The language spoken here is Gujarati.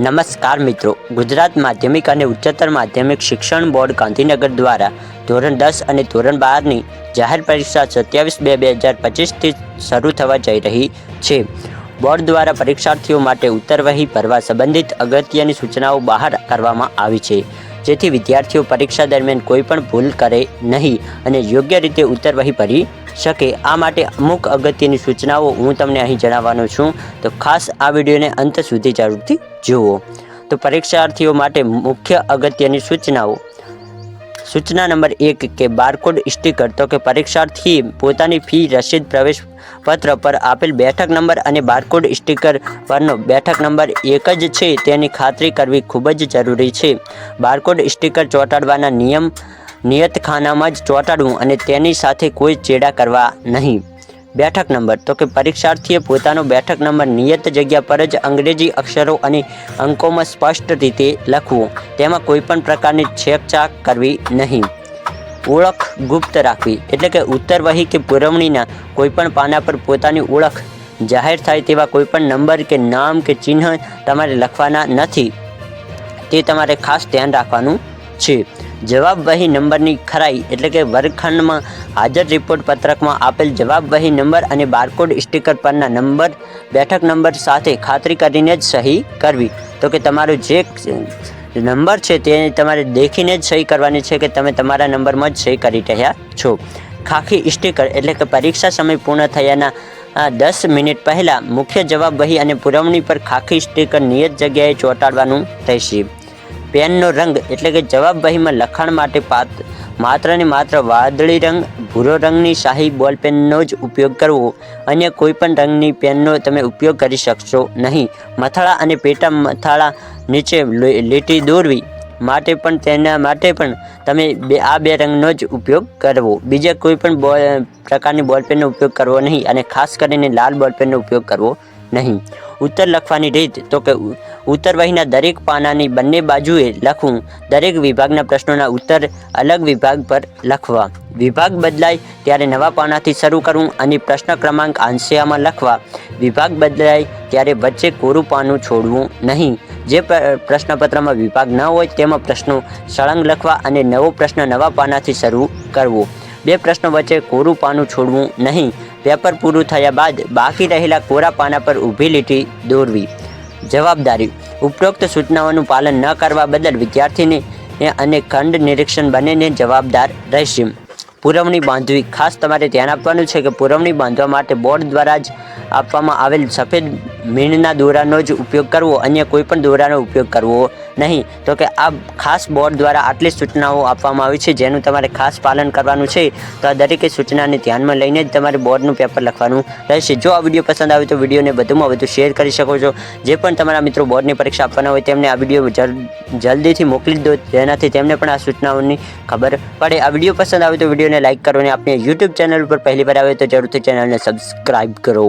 નમસ્કાર મિત્રો, ગુજરાત માધ્યમિક અને ઉચ્ચતર માધ્યમિક શિક્ષણ બોર્ડ ગાંધીનગર દ્વારા ધોરણ 10 અને ધોરણ 12ની જાહેર પરીક્ષા 27/2/2025થી શરૂ થવા જઈ રહી છે. બોર્ડ દ્વારા પરીક્ષાર્થીઓ માટે ઉત્તરવહી ભરવા સંબંધિત અગત્યની સૂચનાઓ બહાર કરવામાં આવી છે, જેથી વિદ્યાર્થીઓ પરીક્ષા દરમિયાન કોઈ પણ ભૂલ કરે નહીં અને યોગ્ય રીતે ઉત્તરવહી ભરી શકે. આ માટે અમુક અગત્યની સૂચનાઓ હું તમને અહીં જણાવવાનો છું, તો ખાસ આ વિડીયોને અંત સુધી જરૂરથી જુઓ. તો પરીક્ષાર્થીઓ માટે મુખ્ય અગત્યની સૂચનાઓ. સૂચના નંબર 1 કે બારકોડ સ્ટીકર. તો કે પરીક્ષાર્થી પોતાની ફી રસીદ પ્રવેશ પત્ર પર આપેલ બેઠક નંબર અને બારકોડ સ્ટીકર પરનો બેઠક નંબર એક જ છે તેની ખાતરી કરવી ખૂબ જ જરૂરી છે. બારકોડ સ્ટીકર ચોંટાડવાના નિયત ખાનામાં જ ચોંટાડવું અને તેની સાથે કોઈ ચેડા કરવા નહીં. બેઠક નંબર. તો કે પરીક્ષાર્થીએ પોતાનો બેઠક નંબર નિયત જગ્યા પર જ અંગ્રેજી અક્ષરો અને અંકોમાં સ્પષ્ટ રીતે લખવો. તેમાં કોઈપણ પ્રકારની છેકછાક કરવી નહીં. ઓળખ ગુપ્ત રાખવી, એટલે કે ઉત્તરવહી કે પુરવણીના કોઈપણ પાના પર પોતાની ઓળખ જાહેર થાય તેવા કોઈપણ નંબર કે નામ કે ચિહ્ન તમારે લખવાના નથી, તે તમારે ખાસ ધ્યાન રાખવાનું છે. જવાબવહી નંબરની ખરાઈ, એટલે કે વર્ગખંડમાં હાજર રિપોર્ટ પત્રકમાં આપેલ જવાબવહી નંબર અને બારકોડ સ્ટીકર પરના નંબર બેઠક નંબર સાથે ખાતરી કરીને જ સહી કરવી. તો કે તમારો જે નંબર છે તે તમારે દેખીને જ સહી કરવાની છે કે તમે તમારા નંબરમાં જ સહી કરી રહ્યા છો. ખાખી સ્ટીકર, એટલે કે પરીક્ષા સમય પૂર્ણ થયાના 10 મિનિટ પહેલાં મુખ્ય જવાબવહી અને પુરવણી પર ખાખી સ્ટીકર નિયત જગ્યાએ ચોંટાડવાનું રહેશે. પેનનો રંગ, એટલે કે જવાબવહીમાં લખાણ માટે માત્ર ને માત્ર વાદળી રંગ, ભૂરો રંગની શાહી બોલપેનનો જ ઉપયોગ કરવો. અન્ય કોઈપણ રંગની પેનનો તમે ઉપયોગ કરી શકશો નહીં. મથાળા અને પેટા મથાળા નીચે લીટી દોરવી માટે પણ તેના માટે પણ તમે આ બે રંગનો જ ઉપયોગ કરવો. બીજા કોઈપણ પ્રકારની બોલપેનનો ઉપયોગ કરવો નહીં અને ખાસ કરીને લાલ બોલપેનનો ઉપયોગ કરવો નહીં. ઉત્તર લખવાની રીત. તો કે ઉત્તરવહીના દરેક પાનાની બંને બાજુએ લખવું. દરેક વિભાગના પ્રશ્નોના ઉત્તર અલગ વિભાગ પર લખવા. વિભાગ બદલાય ત્યારે નવા પાનાથી શરૂ કરવું અને પ્રશ્ન ક્રમાંક આંશિયામાં લખવા. વિભાગ બદલાય ત્યારે વચ્ચે કોરું પાનું છોડવું નહીં. જે પ્રશ્નપત્રમાં વિભાગ ન હોય તેમાં પ્રશ્નો સળંગ લખવા અને નવો પ્રશ્ન નવા પાનાથી શરૂ કરવો. બે પ્રશ્નો વચ્ચે કોરું પાનું છોડવું નહીં. પેપર પૂરું થયા બાદ બાકી રહેલા કોરા પાના પર ઊભી લીટી દોરવી. જવાબદારી. ઉપરોક્ત સૂચનાઓનું પાલન ન કરવા બદલ વિદ્યાર્થીને અને ખંડ નિરીક્ષણ બંનેને જવાબદાર રહેશે. પુરવણી બાંધવી. ખાસ તમારે ધ્યાન આપવાનું છે કે પુરવણી બાંધવા માટે બોર્ડ દ્વારા જ આપવામાં આવેલ સફેદ મીણના દોરાનો જ ઉપયોગ કરવો, અન્ય કોઈપણ દોરાનો ઉપયોગ કરવો નહીં. તો કે આ ખાસ બોર્ડ દ્વારા આટલી સૂચનાઓ આપવામાં આવી છે, જેનું તમારે ખાસ પાલન કરવાનું છે. તો આ દરેકે સૂચનાને ધ્યાનમાં લઈને જ તમારે બોર્ડનું પેપર લખવાનું રહેશે. જો આ વિડીયો પસંદ આવે તો વિડીયોને વધુમાં વધુ શેર કરી શકો છો. જે પણ તમારા મિત્રો બોર્ડની પરીક્ષા આપવાના હોય તેમને આ વિડીયો જલ્દીથી મોકલી દો, જેનાથી તેમને પણ આ સૂચનાઓની ખબર પડે. આ વિડીયો પસંદ આવે તો વિડીયોને લાઇક કરો અને આપણી યુટ્યુબ ચેનલ ઉપર પહેલી વાર આવે તો જરૂરથી ચેનલને સબસ્ક્રાઈબ કરો.